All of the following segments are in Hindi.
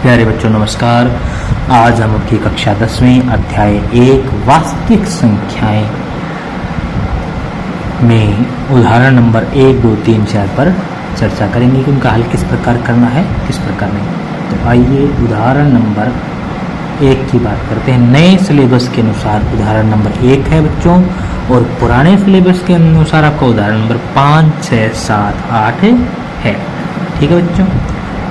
प्यारे बच्चों नमस्कार। आज हम आपकी कक्षा 10वीं अध्याय 1 वास्तविक संख्याएं में उदाहरण नंबर 1, 2, 3, 4 पर चर्चा करेंगे कि उनका हल किस प्रकार करना है, किस प्रकार नहीं। तो आइए उदाहरण नंबर 1 की बात करते हैं। नए सिलेबस के अनुसार उदाहरण नंबर 1 है बच्चों, और पुराने सिलेबस के अनुसार आपका उदाहरण नंबर 5, 6, 7, 8 है। ठीक है बच्चों।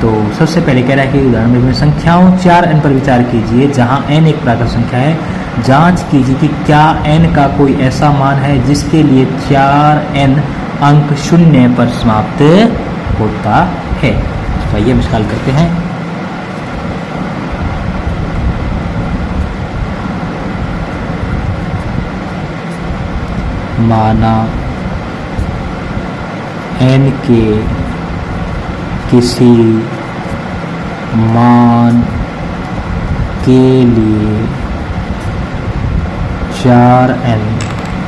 तो सबसे पहले कह रहा है कि उदाहरण में संख्याओं 4n पर विचार कीजिए जहां n एक प्राकृत संख्या है। जांच कीजिए कि क्या n का कोई ऐसा मान है जिसके लिए 4n अंक 0 पर समाप्त होता है। तो आइए हम इसका हल करते हैं। माना n के किसी मान के लिए 4n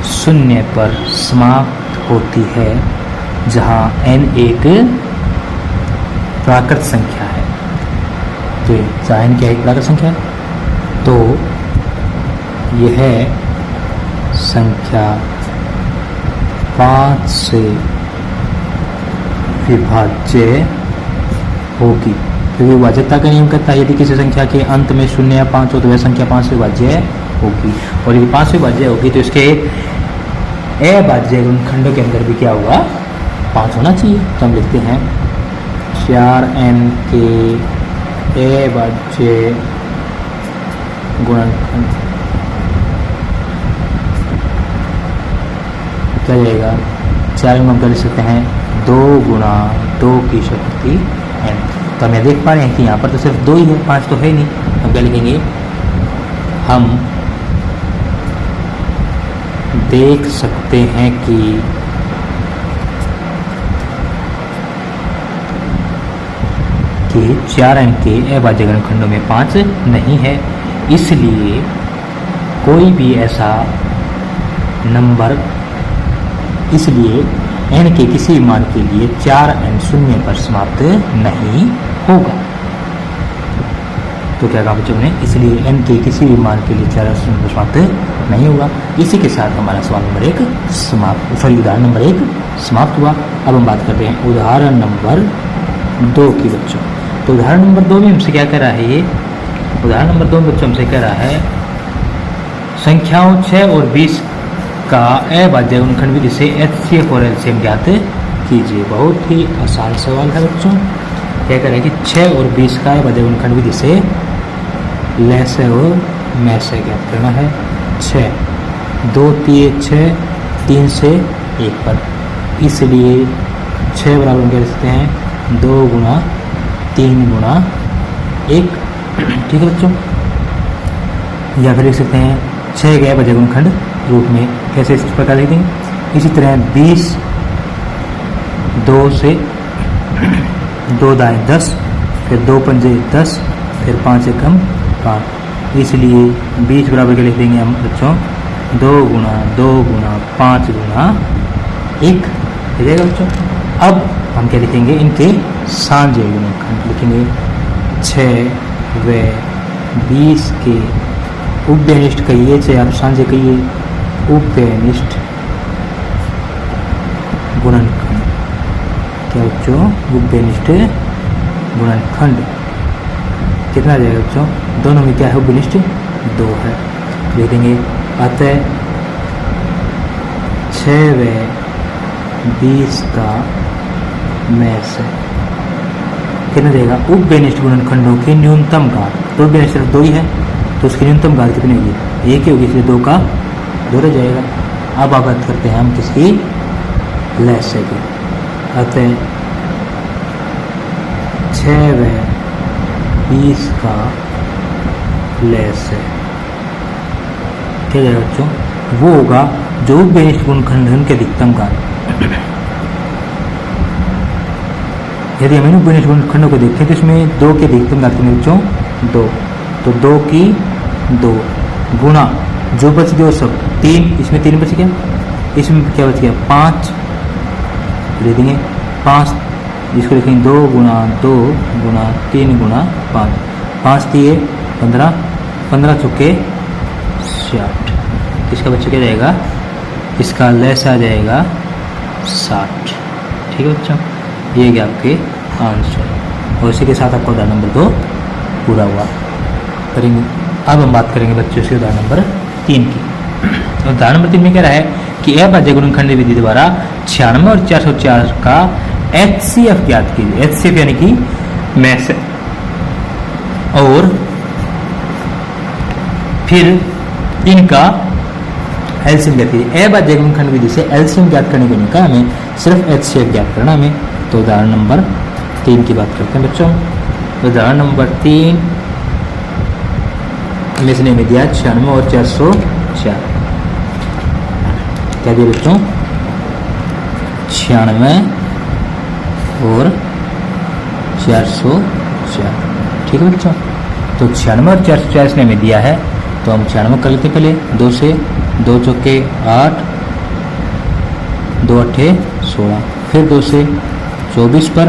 0 पर समाप्त होती है जहां n एक प्राकृत संख्या है। तो जहां n क्या एक प्राकृत संख्या है, तो यह संख्या 5 से विभाज्य होगी, क्योंकि विभाज्यता का नियम कहता है यदि किसी संख्या के अंत में 0 या 5 हो तो वह संख्या 5 से विभाज्य होगी, और यदि 5 से विभाज्य होगी तो इसके अभाज्य गुणनखंडों के अंदर भी क्या होगा, 5 होना चाहिए। तो हम लिखते हैं 4n के अभाज्य गुणनखंड क्या जाएगा, 4n हम कर सकते हैं 2 गुणा 2 की शक्ति n। तो हम देख पा रहे हैं कि यहाँ पर तो सिर्फ 2 ही है, 5 तो है नहीं। हम क्या लिखेंगे, हम देख सकते हैं कि कि 4n के अभाज्य गुणनखंडों में 5 नहीं है, इसलिए कोई भी ऐसा नंबर, इसलिए n के किसी मान के लिए 4n 0 पर समाप्त नहीं होगा। तो क्या कहा बच्चों ने, इसलिए n के किसी भी मान के लिए 4n 0 पर समाप्त नहीं होगा। इसी के साथ हमारा सवाल नंबर 1 समाप्त, उदाहरण नंबर 1 समाप्त हुआ। अब हम बात करते हैं उदाहरण नंबर 2 की बच्चों। तो उदाहरण नंबर 2 में हमसे क्या कह रहा है, ये उदाहरण नंबर 2 में बच्चों हमसे कह रहा है संख्याओं 6 और 20 का अभाज्य गुणनखंड विधि से HCF और LCM ज्ञात कीजिए। बहुत ही आसान सवाल है बच्चों। क्या करें कि 6 और 20 का अभाज्य गुणनखंड विधि से लैसे और मैं से ज्ञात करना है। 6 2 3 6 3 से 1 पर, इसलिए 6 बराबर कह सकते हैं 2 गुणा 3 गुणा 1। ठीक है बच्चों। या फिर लिख सकते हैं 6 के अभाज्य गुणनखंड रूप में, कैसे इस प्रकार लिख देंगे। इसी तरह 20 2 से 2 दाएँ 10, फिर 2 पंजे 10, फिर 5 एकम 5, इसलिए 20 बराबर के लिख देंगे हम बच्चों 2 गुणा 2 गुणा 5 गुणा 1। ठीक है बच्चों। अब हम क्या लिखेंगे, इनके साझे गुणनखंड लिखेंगे। 6 व 20 के उभयनिष्ठ कहिए चाहे आप साझे कहिए, उभयनिष्ठ गुणनखंड क्या बच्चों, उभयनिष्ठ गुणनखंड कितना जाएगा बच्चों, दोनों में क्या है, उभयनिष्ठ 2 है। लिख देंगे अतः 6 व 20 का में से कितना देगा, उभयनिष्ठ गुणनखंडों के न्यूनतम घात। तो उभयनिष्ठ सिर्फ 2 ही है, तो उसकी न्यूनतम घात कितनी होगी, 1 ही होगी, इसलिए 2 का 2 रह जाएगा। अब आप बात करते हैं हम किसकी, लैसे की। अतः 6 व 20 का लैसे क्या जाएगा बच्चों, वो होगा जो उभयनिष्ठ गुणनखंड के अधिकतम घात। यदि हम इन उभयनिष्ठ गुणनखंडों को देखें तो इसमें 2 के अधिकतम घात कितने बच्चों, 2, तो 2 की 2 गुणा जो बच गया सब 3, इसमें 3 बच गया, इसमें क्या बच गया 5, दे देंगे 5, इसको लिखेंगे 2 गुणा 2 गुणा 3 गुणा 5, 5 तिये 15, 15 चौके 60। इसका बच्चों क्या जाएगा, इसका लेस आ जाएगा 60। ठीक है बच्चों, ये गया आपके आंसर। और इसी के साथ आपका उदाहरण नंबर 2 पूरा हुआ। करेंगे अब हम बात करेंगे बच्चों से उदाहरण नंबर 3 की। उदाहरण नंबर 3 में कह रहा है कि अभाज्य गुणनखंड विधि द्वारा 96 और 404 का HCF ज्ञात कीजिए। HCF यानी कि मैस, और फिर इनका एलसीएम ज्ञात कीजिए। अभाज्य गुणनखंड विधि से एलसीएम ज्ञात करने को नहीं कहा हमें, सिर्फ HCF ज्ञात करना हमें। तो उदाहरण नंबर 3 की बात करते हैं बच्चों। उदाहरण नंबर 3 में इसने हमें दिया 96 और 404। क्या दिया बच्चों, 96 और 404। ठीक है बच्चों, तो 96 और 404 इसने हमें दिया है, तो हम 96 कर लेते पहले 2 से, 2 चौके 8, 2 अट्ठे 16, फिर 2 से 24 पर,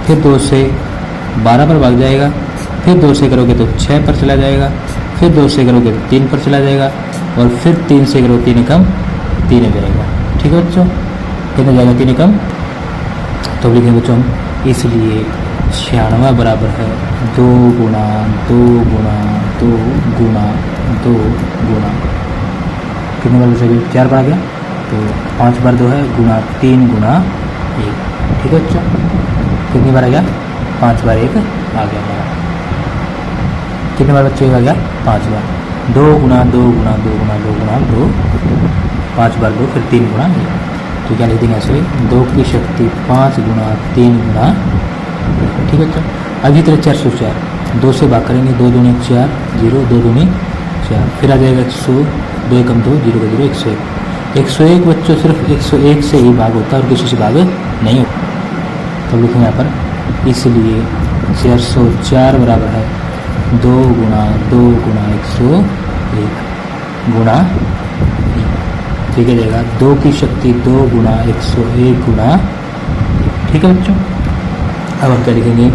फिर 2 से 12 पर भाग जाएगा, फिर 2 से करोगे तो 6 पर चला जाएगा, फिर 2 से करोगे तो 3 पर चला जाएगा, और फिर 3 से करोगे 3 एकम 3 हो जाएगा। ठीक है बच्चों, कितना जाएगा 3 एकम, तो लिखेंगे बच्चों इसलिए 96 बराबर है 2 गुणा 2 गुणा 2 गुणा 2 गुणा, कितने बार बचेगा, 4 बार आ गया, तो 5 बार 2 है, गुणा 3 गुणा 1। ठीक है बच्चों, कितनी बार आ गया, 5 बार 1 आ गया हमारा। कितने बार बच्चों आ गया, 5 बार। 2 गुणा 2 गुणा 2 गुणा 2 गुणा 2, 5 बार 2, फिर 3 गुणा 1। तो क्या लिख देंगे ऐसे, 2 की शक्ति 5 गुणा 3 गुणा 1। ठीक है बच्चों, अभी तरह 404, 2 से भाग करेंगे, 2 दूनी 4, 0, 2 दूनी 4, फिर आ जाएगा 100, 2 एकम 2, 0 का 0, 101। 101 बच्चों सिर्फ 101 से ही भाग होता है और किसी से भाग नहीं होता। तो लिखेंगे यहाँ पर, इसलिए 404 बराबर है 2 गुणा 2 गुणा 101 गुणा 1। ठीक है जाएगा, 2 की शक्ति 2 गुणा 101 गुणा 1। ठीक है बच्चों, अब हम क्या लिखेंगे,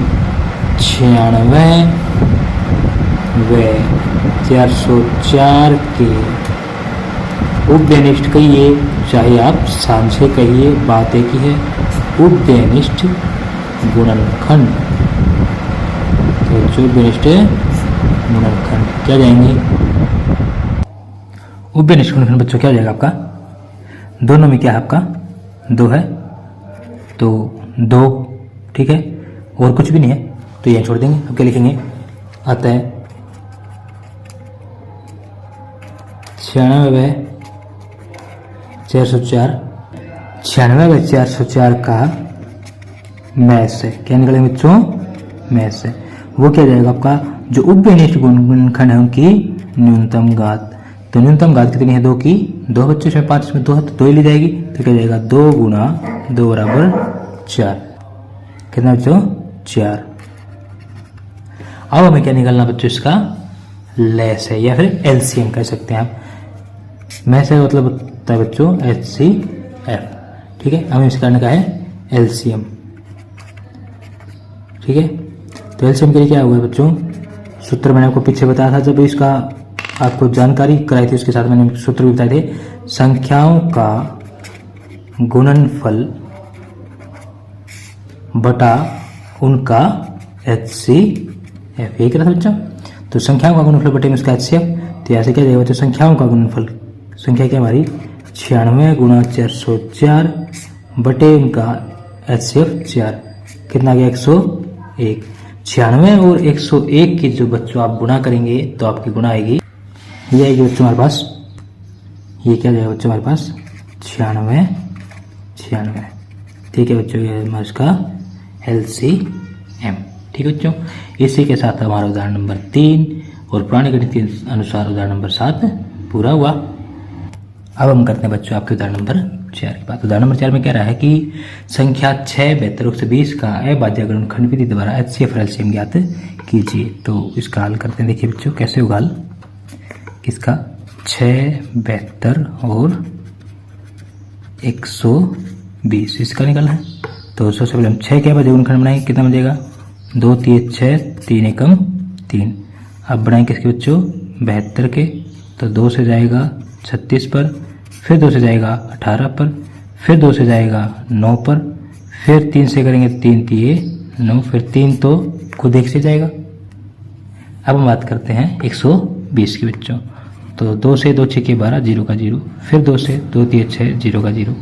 96 व 404 के उपव्यनिष्ठ कहिए, चाहे आप सांझे कहिए, बात एक ही है, उपव्यनिष्ठ गुणनखंड। तो जो उपव्यनिष्ठ गुणनखंड क्या जाएंगे, उपव्यनिष्ठ गुणनखंड बच्चों क्या जाएगा आपका, दोनों में क्या है आपका 2 है, तो 2। ठीक है, और कुछ भी नहीं है तो यह छोड़ देंगे। अब क्या लिखेंगे, अतः 96 व 404, 96 व 404 का मैस है। क्या निकलेंगे बच्चों, मैस है। वो क्या जाएगा आपका, जो उपव्यनिष्ठ गुणनखंड है उनकी न्यूनतम घात। तो न्यूनतम घात कितनी है, 2 की 2 बच्चों, इसमें 5 में 2 है तो 2 ही ली जाएगी। तो क्या जाएगा, 2 गुणा 2 बराबर 4। कितना बच्चों, 4। अब हमें क्या निकालना बच्चों, इसका लेस है या फिर एलसीएम कह सकते हैं आप। मैस है मतलब होता है बच्चों HCF। ठीक है, हमें इसका निकालने का है एलसीएम। ठीक है, तो एलसीएम के लिए क्या हुआ बच्चों, सूत्र मैंने आपको पीछे बताया था जब इसका आपको जानकारी कराई थी, उसके साथ मैंने सूत्र भी बताए थे, संख्याओं का गुणनफल बटा उनका HCF। यही करा था बच्चों, तो संख्याओं का गुणनफल बटे में उसका HCF। तो ऐसे क्या जाएगा बच्चों, संख्याओं का गुणनफल, संख्या क्या हमारी 96 गुणा 404 बटे उनका HCF 4, कितना गया 101। 96 और 101 की जो बच्चों आप गुणा करेंगे तो आपकी गुणा आएगी, ये आएगी बच्चों हमारे पास, ये क्या जाएगा बच्चों हमारे पास 96। ठीक है बच्चों, ये हमारा इसका LCM। ठीक है बच्चों, इसी के साथ हमारा उदाहरण नंबर 3 और पुराने गणित के अनुसार उदाहरण नंबर 7 पूरा हुआ। अब हम करते हैं बच्चों आपके उदाहरण नंबर 4 की बात। उदाहरण नंबर 4 में कह रहा है कि संख्या 6 72 120 का अभाज्य गुणनखंड विधि द्वारा HCF और LCM ज्ञात कीजिए। तो इसका हल करते हैं, देखिए बच्चों कैसे होगा हल इसका। 6 72 और 120 इसका निकलना है। तो सबसे पहले हम 6 के अभाज्य गुणनखंड बनाएंगे, कितना बचेगा, 2 3 6, 3 एकम 3। अब बढ़ाएं किसके बच्चों 72 के, तो 2 से जाएगा 36 पर, फिर 2 से जाएगा 18 पर, फिर 2 से जाएगा 9 पर, फिर 3 से करेंगे 3 तिये 9, फिर 3 तो खुद 1 से जाएगा। अब हम बात करते हैं 120 की बच्चों, तो 2 से 2 6 12 0 का 0, फिर 2 से 2 3 6 0 का 0,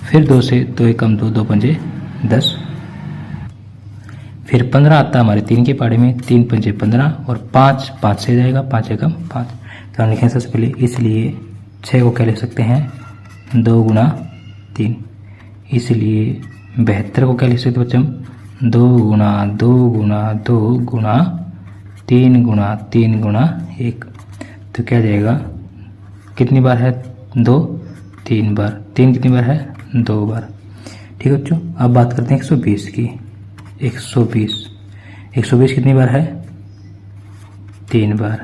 फिर 2 से 2 1 2 2 5 10, फिर 15 आता है हमारे 3 के पाड़े में, 3 5 15 और 5 5 से जाएगा, 5 एकम 5। तो हम लिखें सबसे पहले, इसलिए 6 को क्या लिख सकते हैं 2 गुना 3, इसलिए 72 को क्या लिख सकते बच्चों 2 गुना 2 गुना 2 गुना 3 गुना 3 गुना 1। तो क्या जाएगा, कितनी बार है 2 3 बार, 3 कितनी बार है 2 बार। ठीक है बच्चों, अब बात करते हैं 120 की। 120 कितनी बार है 3 बार,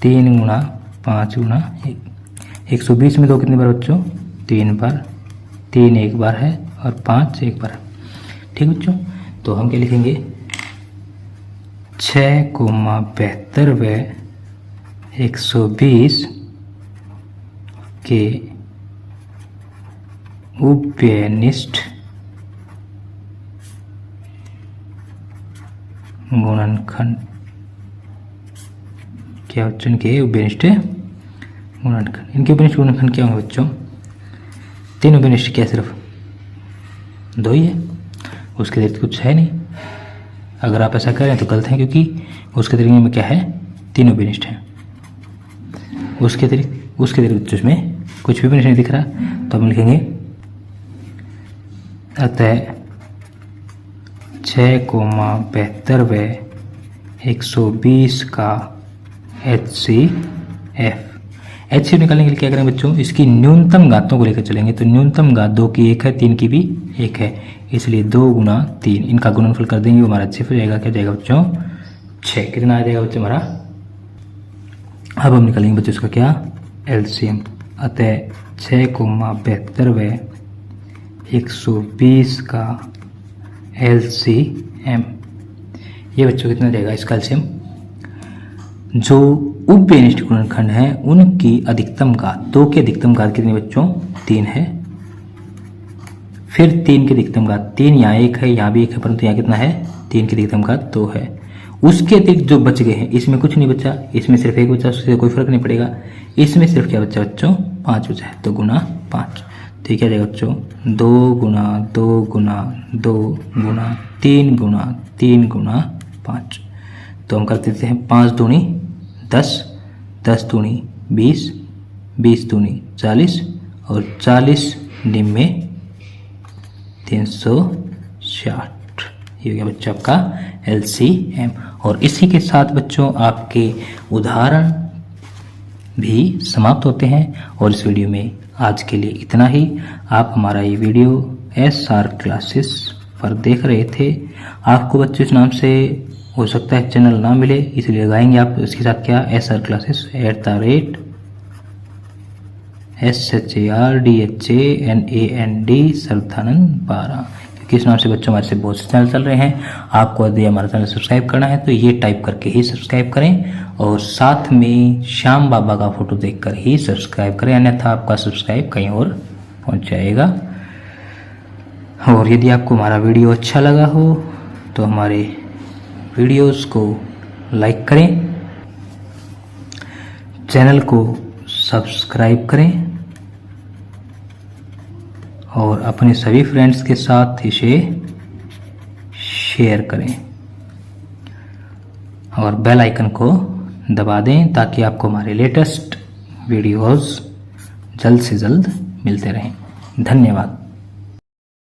3 गुना 5 गुना 1। 120 में 2 कितनी बार बच्चों 3 बार, 3 एक बार है और 5 एक बार है। ठीक बच्चों, तो हम क्या लिखेंगे 6,72 व 120 के उभयनिष्ठ गुणनखंड, क्या बच्चों इनके उभयनिष्ठ गुणनखंड, इनके उभयनिष्ठ गुणनखंड क्या होंगे बच्चों 3 उभयनिष्ठ, क्या सिर्फ 2 ही है, उसके अतिरिक्त कुछ है नहीं। अगर आप ऐसा करें तो गलत है, क्योंकि उसके अतिरिक्त में क्या है 3 उभयनिष्ठ है, उसके अतिरिक्त उसमें कुछ भी उभयनिष्ठ नहीं दिख रहा। तो हम लिखेंगे अतः 6,72 व 120 का HCF निकालने के लिए क्या करेंगे बच्चों, इसकी न्यूनतम घातों को लेकर चलेंगे। तो न्यूनतम घात 2 की 1 है, 3 की भी 1 है, इसलिए 2 गुना 3 इनका गुणनफल कर देंगे, वो हमारा HCF हो जाएगा। क्या जाएगा बच्चों 6। कितना आ जाएगा बच्चों हमारा। अब हम निकालेंगे बच्चों इसका क्या LCM। अतः 6,72 व 120 का LCM, ये बच्चों कितना जाएगा इसका LCM। जो उभयनिष्ठ गुणनखंड है उनकी अधिकतम घात, 2 की अधिकतम घात कितनी बच्चों 3 है, फिर 3 की अधिकतम घात 3, यहाँ 1 है, यहाँ भी 1 है, परंतु यहाँ कितना है 3 की अधिकतम घात 2 है। उसके अतिरिक्त जो बच गए हैं, इसमें कुछ नहीं बचा, इसमें सिर्फ 1 बचा, उससे कोई फर्क नहीं पड़ेगा। इसमें सिर्फ क्या बचा बच्चों 5 बचा है, तो गुना 5। तो क्या जाएगा बच्चों 2 गुना 2 गुना 2 गुना 3 गुना 3 गुना 5। तो हम कर देते हैं 5 दूनी 10, 10 दूनी 20, 20 दूनी 40 और 40 निम्मे 360। ये हो गया बच्चों आपका LCM। और इसी के साथ बच्चों आपके उदाहरण भी समाप्त होते हैं। और इस वीडियो में आज के लिए इतना ही। आप हमारा ये वीडियो SR क्लासेस पर देख रहे थे। आपको बच्चों इस नाम से हो सकता है चैनल ना मिले, इसलिए लगाएंगे आप इसके साथ क्या SR क्लासेस @SHARDHANAND सरथानंद 12, क्योंकि इस नाम से बच्चों हमारे से बहुत से चैनल चल रहे हैं। आपको यदि हमारा चैनल सब्सक्राइब करना है तो ये टाइप करके ही सब्सक्राइब करें और साथ में श्याम बाबा का फोटो देखकर ही सब्सक्राइब करें, अन्यथा आपका सब्सक्राइब कहीं और पहुंच जाएगा। और यदि आपको हमारा वीडियो अच्छा लगा हो तो हमारे वीडियोस को लाइक करें, चैनल को सब्सक्राइब करें और अपने सभी फ्रेंड्स के साथ इसे शेयर करें और बेल आइकन को दबा दें ताकि आपको हमारे लेटेस्ट वीडियोस जल्द से जल्द मिलते रहें। धन्यवाद।